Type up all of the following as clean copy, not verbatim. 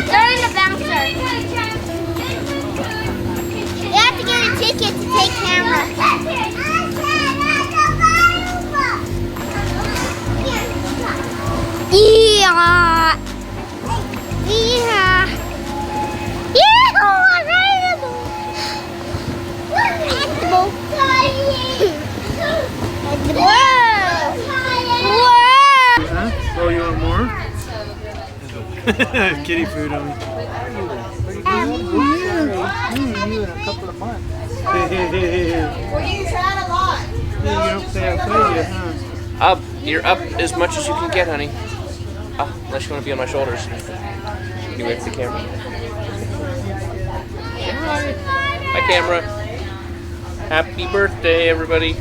They're in the bouncer. You have to get a ticket to take camera. Yeah. Yeah. Oh, you want more? Kitty food on me. You in a couple of months. Well, He's had a lot. you don't say I play yet, huh? Up. You're up as much as you can get, honey. Unless you want to be on my shoulders. Can you wave the camera? Hi, camera. Happy birthday, everybody.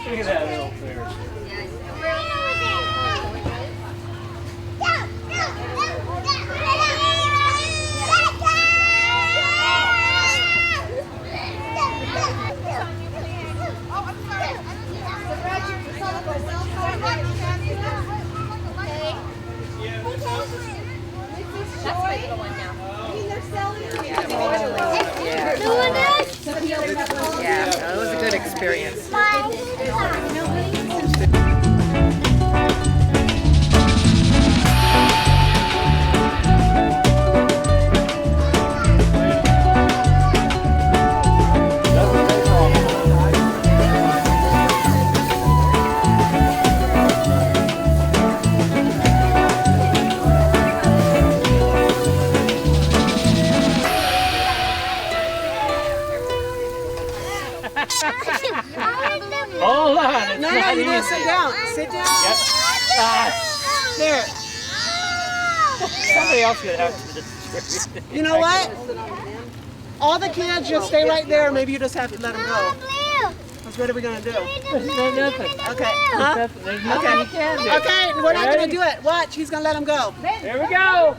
Look at that little bear. That's my little one now. Yeah, it was a good experience. Hold on. It's No, not you don't easy. sit down. Sit down. Yep. There. Somebody else could have to this. You know what? All the kids just stay right there. Maybe you just have to let them go. That's what are we going to do? There's nothing. Okay. Huh? There's nothing you can do. Okay, we're not going to do it. Watch. He's going to let them go. Here we go.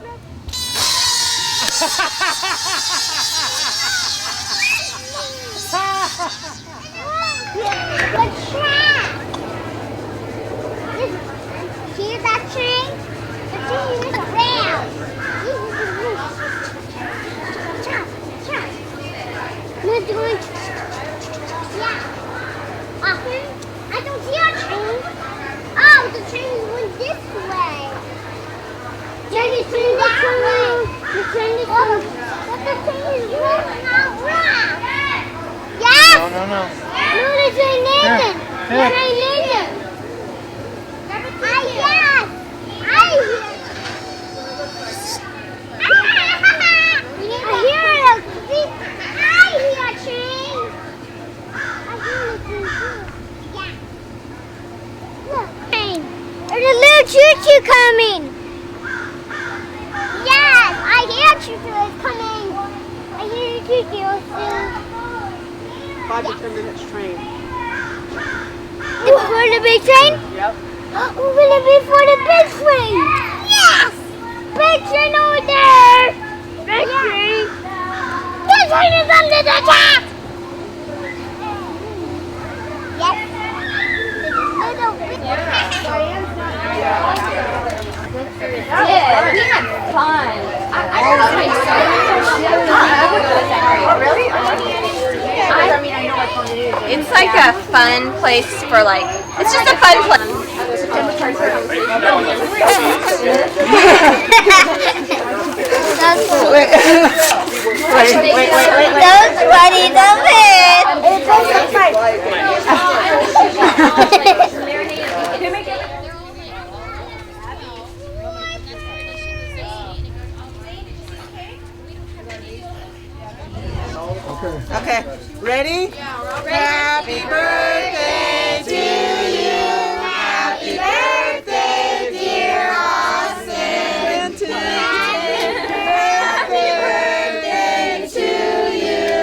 What's that? See that train? The train is around. We're doing. Yeah. I don't see our train. Oh, the train went this way. Yeah, the train is coming. The train is coming. But the train is moving around. Yes. No. No, the train isn't. The Here. train isn't. Yes. I hear a beep. I hear a train. I hear a train too. Yeah. Look. Train. There's a little choo-choo coming. Yes, I hear a choo-choo is coming. I hear a choo-choo soon. 5 to 10 minutes train. For the big train? Yep. Will it be for the big train? Yes! Big train over there! Big train! Big train is under the attack! Yes. Little big Yeah, we had fun. I don't know my Really? It's like a fun place for like, it's just a fun place. That's wait. That's funny, the pit. It's also Okay. Ready? Happy birthday to you. Happy birthday, dear Austin. Happy birthday to you.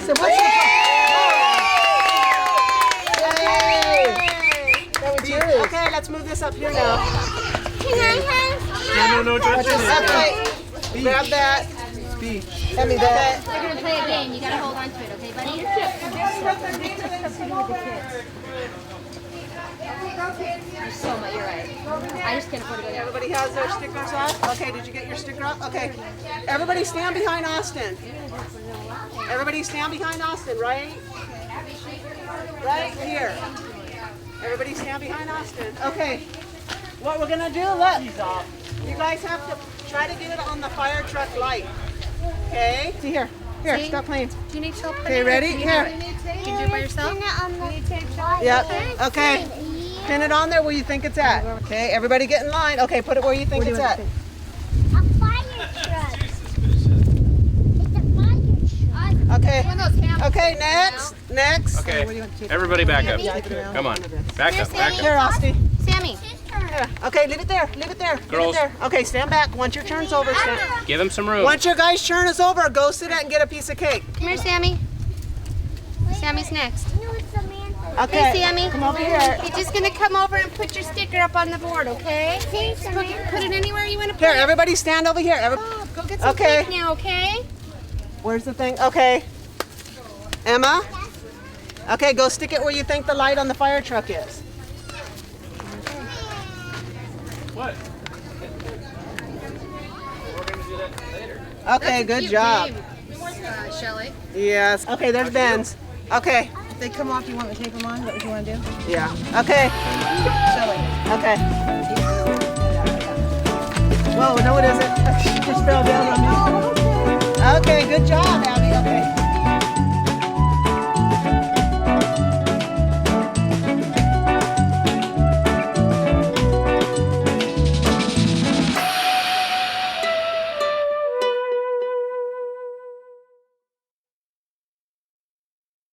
So what's the That was yours. Okay, let's move this up here now. Can I have? No, touch it. Okay. Grab that. Speech. Hand me that. We're going to play a game. You got to hold on to it, okay, buddy? so much. You're right. I just can't afford to go down. Everybody has their stickers up? Okay, did you get your sticker up? Okay. Everybody stand behind Austin. Everybody stand behind Austin, right? Right here. Everybody stand behind Austin. Okay. What we're gonna do, look. You guys have to try to get it on the fire truck light. Okay? See here. Here, stop playing. Do you need help? Okay, ready? Here. Can you do it by yourself? Yep. Okay. Pin it on there where you think it's at. Okay, everybody get in line. Okay, put it where you think it's at. A fire truck. It's a fire truck. Okay. Okay, next. Okay, everybody back up. Come on, back up, back up. Here, Austin. Sammy. Okay, leave it there. Leave it there. Girls. Leave it there. Okay, stand back. Once your turn's over, stand. Give him some room. Once your guys' turn is over, go sit down and get a piece of cake. Come here, Sammy. Sammy's next. No, it's Samantha. Okay. Hey, Sammy. Come over here. You're just gonna come over and put your sticker up on the board, okay? See, Put Samantha. it anywhere you want to put Here, it. everybody stand over here. Go get some Okay. cake now, okay? Where's the thing? Okay. Emma? Okay, go stick it where you think the light on the fire truck is. What? Okay, good job. Shelley. Yes. Okay, there's Ben's. Okay. If they come off, you want to tape them on? Is that what you want to do? Yeah. Okay. Okay. Whoa, no it isn't. Just fell down on me. Okay, good job, Abby. Okay.